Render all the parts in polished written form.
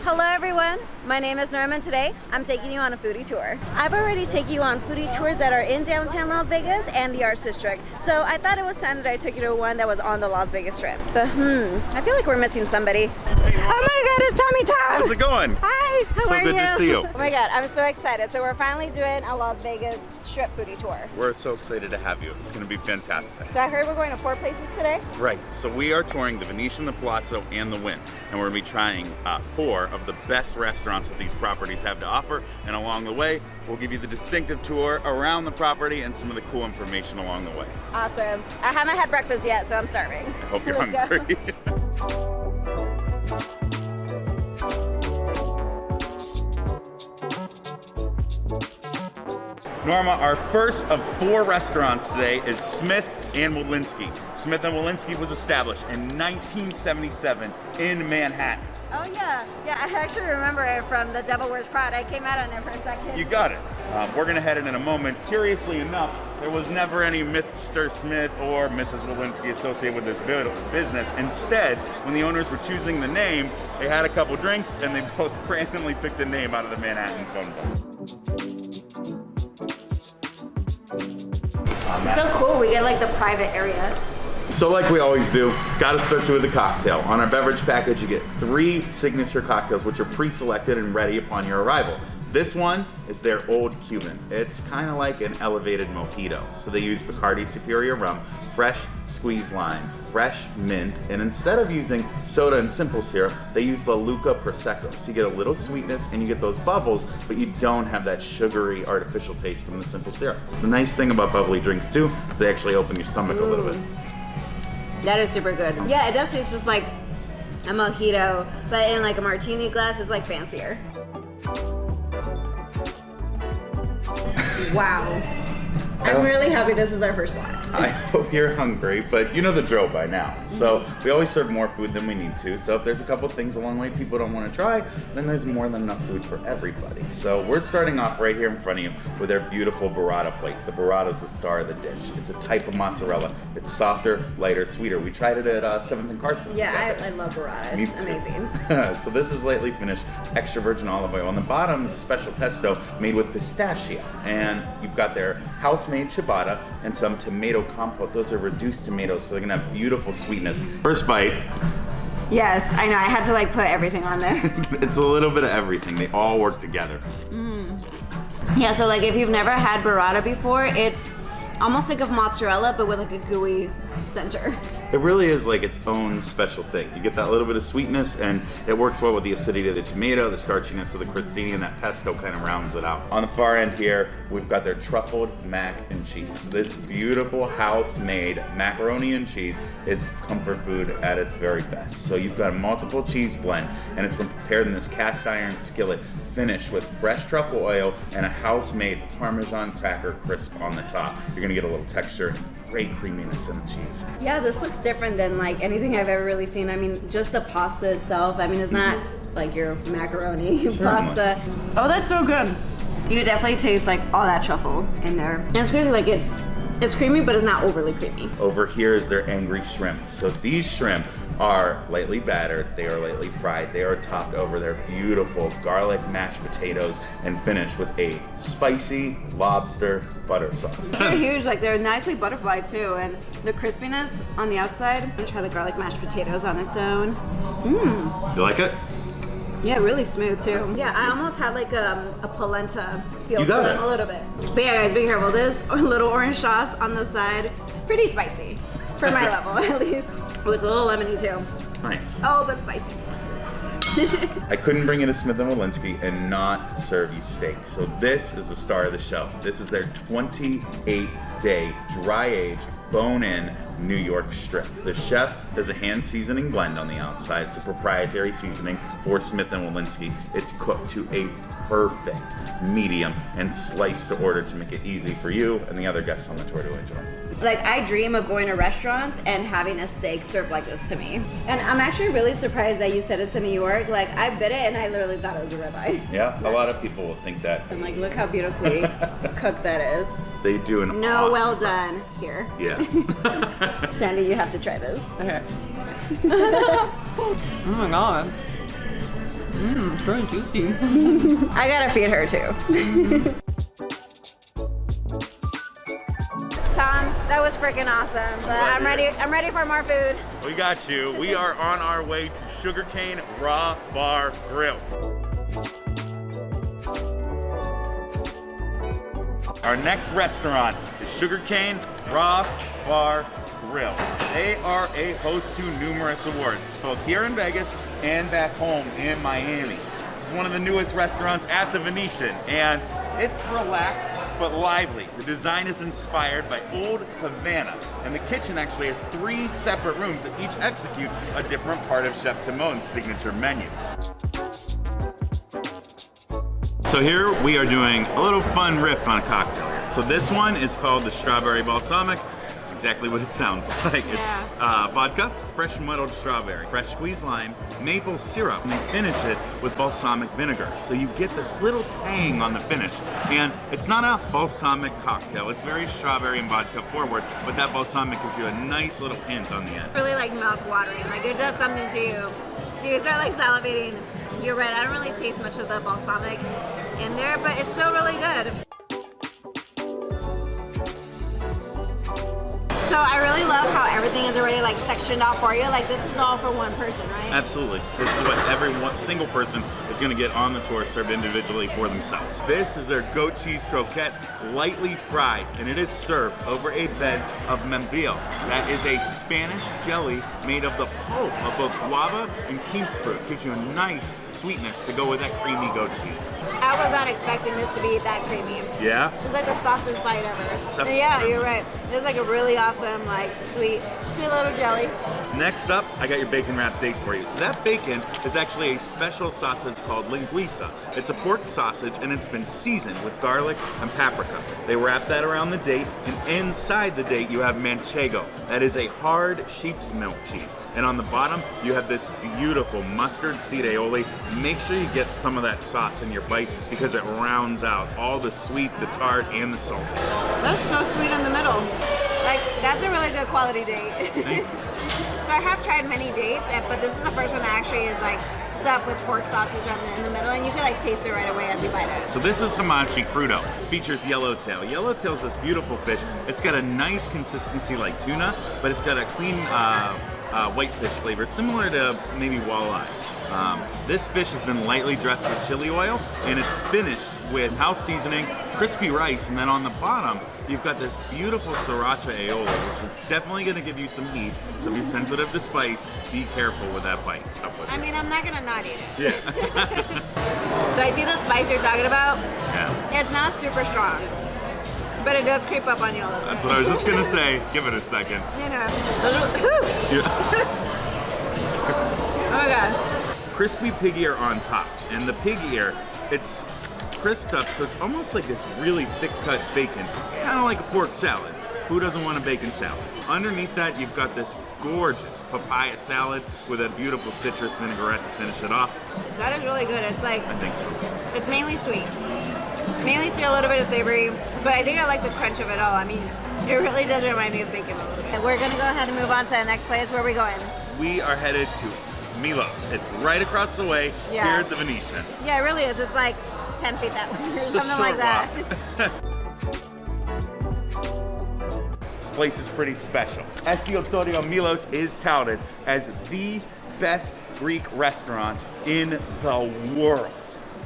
Hello everyone, my name is Norma and today I'm taking you on a foodie tour. I've already taken you on foodie tours that are in downtown Las Vegas and the Arts District, so I thought it was time that I took you to one that was on the Las Vegas Strip. But I feel like we're missing somebody. Oh my god, it's Tommy Tom! How's it going? Hi, how are you? So good to see you. Oh my god, I'm so excited. So we're finally doing a Las Vegas Strip foodie tour. We're so excited to have you. It's going to be fantastic. So I heard we're going to 4 places today? Right, so we are touring the Venetian, the Palazzo, and the Wynn, and we're going to be trying 4 of the best restaurants that these properties have to offer, and along the way we'll give you the distinctive tour around the property and some of the cool information along the way. Awesome. I haven't had breakfast yet, so I'm starving. I hope you're Let's hungry. Norma, our first of 4 restaurants today is Smith and Wolinski. Smith and Wolinski was established in 1977 in Manhattan. Oh yeah, I actually remember it from The Devil Wears Prada. I came out on there for a second. You got it. We're gonna head in a moment. Curiously enough, there was never any Mr. Smith or Mrs. Wolinski associated with this business. Instead, when the owners were choosing the name, they had a couple drinks and they both randomly picked a name out of the Manhattan phone book. So cool, we get like the private area. So like we always do, gotta start you with a cocktail. On our beverage package, you get 3 signature cocktails, which are pre-selected and ready upon your arrival. This one is their Old Cuban. It's kind of like an elevated mojito. So they use Bacardi Superior rum, fresh squeezed lime, fresh mint, and instead of using soda and simple syrup, they use the Luca Prosecco. So you get a little sweetness and you get those bubbles, but you don't have that sugary artificial taste from the simple syrup. The nice thing about bubbly drinks too is they actually open your stomach a little bit. That is super good. Yeah, it does taste just like a mojito, but in like a martini glass, it's like fancier. Wow. I'm really happy this is our first one. I hope you're hungry, but you know the drill by now. So we always serve more food than we need to. So if there's a couple things along the way people don't want to try, then there's more than enough food for everybody. So we're starting off right here in front of you with our beautiful burrata plate. The burrata is the star of the dish. It's a type of mozzarella. It's softer, lighter, sweeter. We tried it at 7th and Carson. Yeah, I love burrata. It's amazing. So this is lightly finished, extra virgin olive oil. On the bottom is a special pesto made with pistachio. And you've got their house-made ciabatta and some tomato compote. Those are reduced tomatoes, so they're gonna have beautiful sweetness. First bite. Yes, I know. I had to like put everything on there. It's a little bit of everything. They all work together. Yeah, so like if you've never had burrata before, it's almost like a mozzarella, but with like a gooey center. It really is like its own special thing. You get that little bit of sweetness, and it works well with the acidity of the tomato, the starchiness of the crostini, and that pesto kind of rounds it out. On the far end here, we've got their truffled mac and cheese. This beautiful house-made macaroni and cheese is comfort food at its very best. So you've got a multiple cheese blend, and it's been prepared in this cast iron skillet, finished with fresh truffle oil and a house-made Parmesan cracker crisp on the top. You're gonna get a little texture, great creaminess in the cheese. Yeah, this looks different than like anything I've ever really seen. I mean, just the pasta itself. I mean, it's not like your macaroni pasta. Oh, that's so good. You could definitely taste like all that truffle in there. And it's crazy, like it's creamy, but it's not overly creamy. Over here is their angry shrimp. So these shrimp are lightly battered, they are lightly fried, they are topped over their beautiful garlic mashed potatoes and finished with a spicy lobster butter sauce. They're huge, like they're nicely butterflied too, and the crispiness on the outside. I'm gonna try the garlic mashed potatoes on its own. You like it? Yeah, really smooth too. Yeah, I almost had like a polenta feel to them a little bit. But yeah guys, be careful. This little orange sauce on the side, pretty spicy, for my level at least. Oh, it's a little lemony too. Nice. Oh, but spicy. I couldn't bring you to Smith & Wolinski and not serve you steak. So this is the star of the show. This is their 28-day dry-aged, bone-in New York strip. The chef does a hand seasoning blend on the outside. It's a proprietary seasoning for Smith & Wolinski. It's cooked to a perfect medium and sliced to order to make it easy for you and the other guests on the tour to enjoy. Like, I dream of going to restaurants and having a steak served like this to me. And I'm actually really surprised that you said it's in New York. Like, I bit it and I literally thought it was a ribeye. Yeah, a lot of people will think that. And like, look how beautifully cooked that is. They do an No, awesome well press. done here. Yeah. Sandy, you have to try this. Okay. Oh my god. It's very juicy. I gotta feed her too. Tom, that was freaking awesome. But I'm ready for more food. We got you. We are on our way to Sugarcane Raw Bar Grill. Our next restaurant is Sugarcane Raw Bar Grill. They are a host to numerous awards, both here in Vegas and back home in Miami. This is one of the newest restaurants at the Venetian, and it's relaxed but lively. The design is inspired by old Havana, and the kitchen actually has 3 separate rooms that each execute a different part of Chef Timon's signature menu. So here we are doing a little fun riff on a cocktail here. So this one is called the Strawberry Balsamic. It's exactly what it sounds like. It's vodka, fresh muddled strawberry, fresh squeezed lime, maple syrup, and they finish it with balsamic vinegar. So you get this little tang on the finish. And it's not a balsamic cocktail. It's very strawberry and vodka forward, but that balsamic gives you a nice little hint on the end. Really like mouth watering. Like it does something to you. You start like salivating. You're right, I don't really taste much of the balsamic in there, but it's still really good. So I really love how everything is already like sectioned out for you. Like this is all for one person, right? Absolutely. This is what every single person is going to get on the tour, served individually for themselves. This is their goat cheese croquette, lightly fried, and it is served over a bed of membrillo. That is a Spanish jelly made of the pulp of both guava and quince fruit. Gives you a nice sweetness to go with that creamy goat cheese. I was not expecting this to be that creamy. Yeah? It's like the softest bite ever. Yeah, you're right. It's like a really awesome, like sweet little jelly. Next up, I got your bacon wrapped date for you. So that bacon is actually a special sausage called linguiça. It's a pork sausage and it's been seasoned with garlic and paprika. They wrap that around the date, and inside the date you have manchego. That is a hard sheep's milk cheese. And on the bottom you have this beautiful mustard seed aioli. Make sure you get some of that sauce in your bite because it rounds out all the sweet, the tart, and the salty. That's so sweet in the middle. Like, that's a really good quality date. So I have tried many dates, but this is the first one that actually is like stuffed with pork sausage in the middle, and you can like taste it right away as you bite it. So this is hamachi crudo. Features yellowtail. Yellowtail is this beautiful fish. It's got a nice consistency like tuna, but it's got a clean whitefish flavor, similar to maybe walleye. This fish has been lightly dressed with chili oil, and it's finished with house seasoning, crispy rice, and then on the bottom, you've got this beautiful sriracha aioli, which is definitely going to give you some heat. So be sensitive to spice. Be careful with that bite. I mean, I'm not going to not eat it. Yeah. So I see the spice you're talking about. Yeah. It's not super strong, but it does creep up on you a little bit. That's what I was just going to say. Give it a second. You know. Yeah. Oh my God. Crispy pig ear on top, and the pig ear, it's crisped up, so it's almost like this really thick cut bacon. It's kind of like a pork salad. Who doesn't want a bacon salad? Underneath that, you've got this gorgeous papaya salad with a beautiful citrus vinaigrette to finish it off. That is really good. It's like, I think so. It's mainly sweet. Mainly sweet, a little bit of savory, but I think I like the crunch of it all. I mean, it really does remind me of bacon a little bit. We're gonna go ahead and move on to the next place. Where are we going? We are headed to Milos. It's right across the way here at the Venetian. Yeah, it really is. It's like 10 feet that way or something like that. This place is pretty special. Estiotorio Milos is touted as the best Greek restaurant in the world.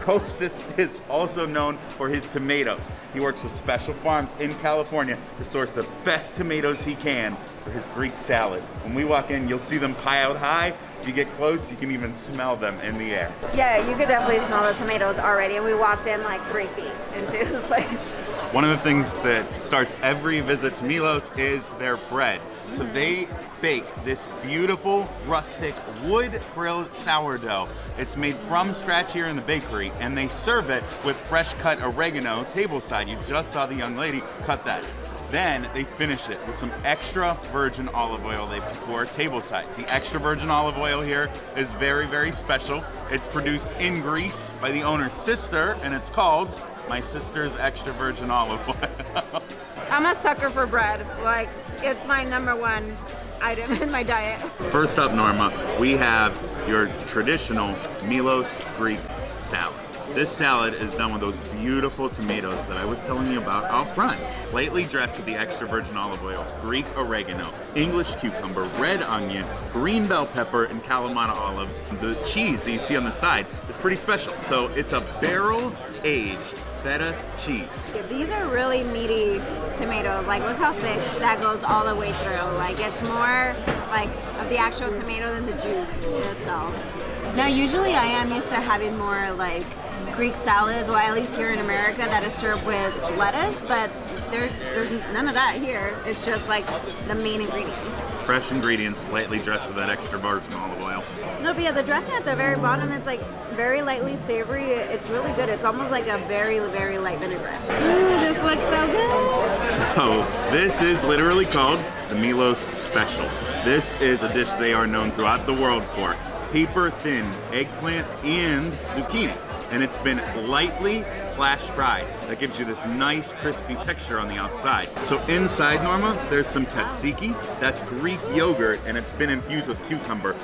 Kostas is also known for his tomatoes. He works with special farms in California to source the best tomatoes he can for his Greek salad. When we walk in, you'll see them piled high. If you get close, you can even smell them in the air. Yeah, you could definitely smell the tomatoes already, and we walked in like 3 feet into this place. One of the things that starts every visit to Milos is their bread. So they bake this beautiful, rustic, wood-grilled sourdough. It's made from scratch here in the bakery, and they serve it with fresh-cut oregano tableside. You just saw the young lady cut that. Then they finish it with some extra virgin olive oil they pour tableside. The extra virgin olive oil here is very, very special. It's produced in Greece by the owner's sister, and it's called My Sister's Extra Virgin Olive Oil. I'm a sucker for bread. Like, it's my #1 item in my diet. First up, Norma, we have your traditional Milos Greek salad. This salad is done with those beautiful tomatoes that I was telling you about out front. Slightly dressed with the extra virgin olive oil, Greek oregano, English cucumber, red onion, green bell pepper, and Kalamata olives. The cheese that you see on the side is pretty special. So it's a barrel-aged feta cheese. These are really meaty tomatoes. Like, look how thick that goes all the way through. Like, it's more like of the actual tomato than the juice itself. Now, usually I am used to having more like Greek salads, well, at least here in America, that is served with lettuce, but there's none of that here. It's just like the main ingredients. Fresh ingredients, lightly dressed with that extra virgin olive oil. No, but yeah, the dressing at the very bottom is like very lightly savory. It's really good. It's almost like a very, very light vinaigrette. Ooh, this looks so good. So this is literally called the Milos Special. This is a dish they are known throughout the world for. Paper thin eggplant and zucchini. And it's been lightly flash fried. That gives you this nice crispy texture on the outside. So inside, Norma, there's some tzatziki. That's Greek yogurt, and it's been infused with cucumber.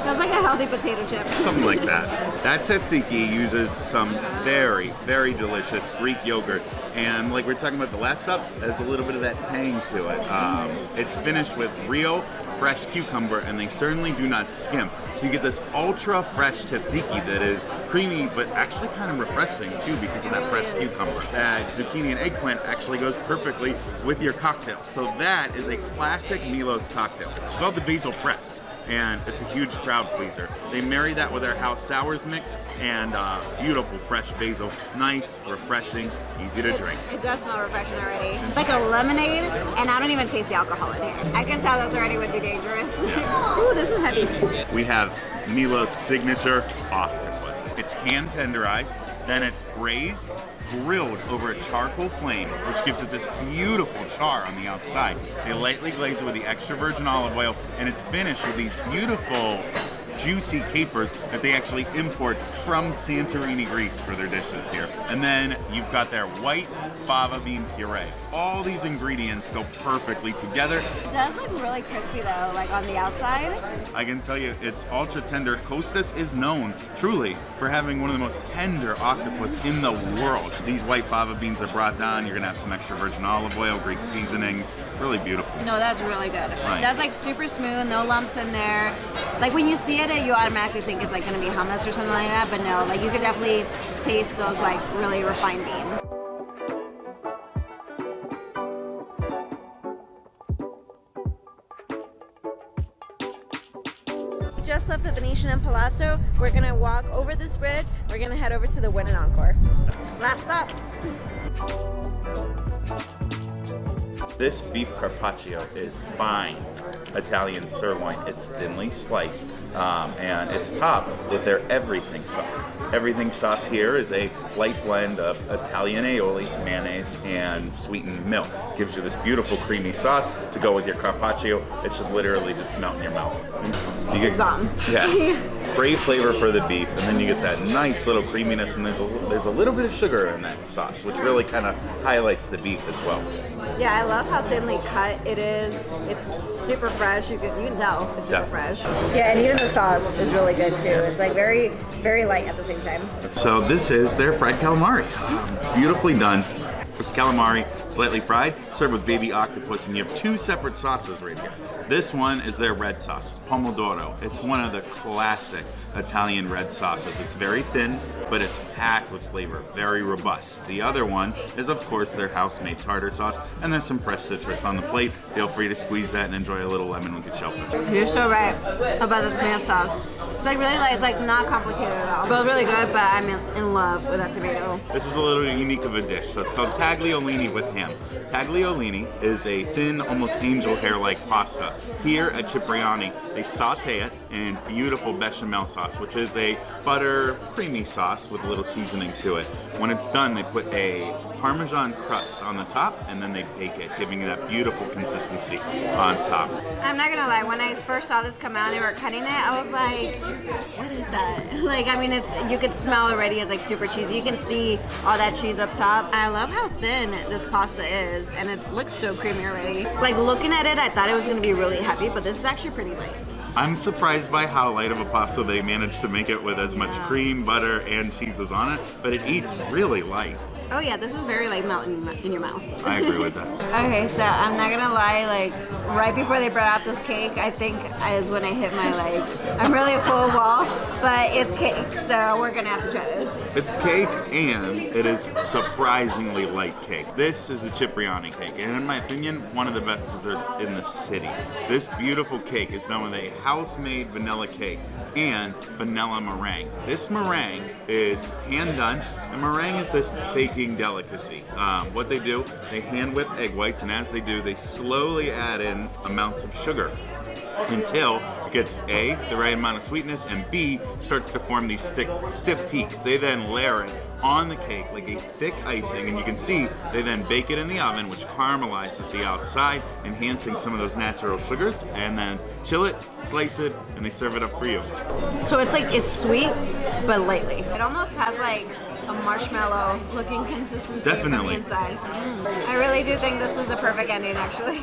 Sounds like a healthy potato chip. Something like that. That tzatziki uses some very, very delicious Greek yogurt. And like we were talking about the last stop, there's a little bit of that tang to it. It's finished with real fresh cucumber, and they certainly do not skimp. So you get this ultra fresh tzatziki that is creamy, but actually kind of refreshing too because of that fresh cucumber. That zucchini and eggplant actually goes perfectly with your cocktail. So that is a classic Milos cocktail. It's called the Basil Press, and it's a huge crowd pleaser. They marry that with our house sours mix and beautiful fresh basil. Nice, refreshing, easy to drink. It does smell refreshing already. It's like a lemonade, and I don't even taste the alcohol in here. I can tell this already would be dangerous. Ooh, this is heavy. We have Milos' signature octopus. It's hand tenderized, then it's braised, grilled over a charcoal flame, which gives it this beautiful char on the outside. They lightly glaze it with the extra virgin olive oil, and it's finished with these beautiful juicy capers that they actually import from Santorini, Greece for their dishes here. And then you've got their white fava bean puree. All these ingredients go perfectly together. It does look really crispy though, like on the outside. I can tell you it's ultra tender. Costas is known truly for having one of the most tender octopus in the world. These white fava beans are brought down. You're gonna have some extra virgin olive oil, Greek seasonings. Really beautiful. No, that's really good. Nice. That's like super smooth, no lumps in there. Like when you see it, you automatically think it's like gonna be hummus or something like that, but no, like you could definitely taste those like really refined beans. Just left the Venetian and Palazzo. We're gonna walk over this bridge. We're gonna head over to the Win and Encore. Last stop. This beef carpaccio is fine Italian sirloin. It's thinly sliced, and it's topped with their everything sauce. Everything sauce here is a light blend of Italian aioli, mayonnaise, and sweetened milk. Gives you this beautiful creamy sauce to go with your carpaccio. It should literally just melt in your mouth. You get, yeah, great flavor for the beef, and then you get that nice little creaminess, and there's a little bit of sugar in that sauce, which really kind of highlights the beef as well. Yeah, I love how thinly cut it is. It's super fresh. You can tell it's super fresh. Yeah, and even the sauce is really good too. It's like very, very light at the same time. So this is their fried calamari. Beautifully done. This calamari, slightly fried, served with baby octopus, and you have two separate sauces right here. This one is their red sauce, pomodoro. It's one of the classic Italian red sauces. It's very thin, but it's packed with flavor, very robust. The other one is, of course, their house-made tartar sauce, and there's some fresh citrus on the plate. Feel free to squeeze that and enjoy a little lemon with your shellfish. You're so right about the tomato sauce. It's like really light, it's like not complicated at all. Both really good, but I'm in love with that tomato. This is a little unique of a dish, so it's called tagliolini with ham. Tagliolini is a thin, almost angel hair-like pasta. Here at Cipriani, they saute it in beautiful bechamel sauce, which is a butter, creamy sauce with a little seasoning to it. When it's done, they put a Parmesan crust on the top, and then they bake it, giving you that beautiful consistency on top. I'm not gonna lie, when I first saw this come out and they were cutting it, I was like, what is that? Like, I mean, you could smell already, it's like super cheesy. You can see all that cheese up top. I love how thin this pasta is, and it looks so creamy already. Like, looking at it, I thought it was gonna be really heavy, but this is actually pretty light. I'm surprised by how light of a pasta they managed to make it with as much cream, butter, and cheeses on it, but it eats really light. Oh yeah, this is very like melting in your mouth. I agree with that. Okay, so I'm not gonna lie, like right before they brought out this cake, I think is when I hit my like, I'm really a full wall, but it's cake, so we're gonna have to try this. It's cake, and it is surprisingly light cake. This is the Cipriani cake, and in my opinion, one of the best desserts in the city. This beautiful cake is done with a house-made vanilla cake and vanilla meringue. This meringue is hand done, and meringue is this baking delicacy. What they do, they hand whip egg whites, and as they do, they slowly add in amounts of sugar until it gets A, the right amount of sweetness, and B, starts to form these stiff peaks. They then layer it on the cake like a thick icing, and you can see they then bake it in the oven, which caramelizes the outside, enhancing some of those natural sugars, and then chill it, slice it, and they serve it up for you. So it's like, it's sweet, but lightly. It almost has like a marshmallow looking consistency Definitely. from the inside. I really do think this was a perfect ending, actually.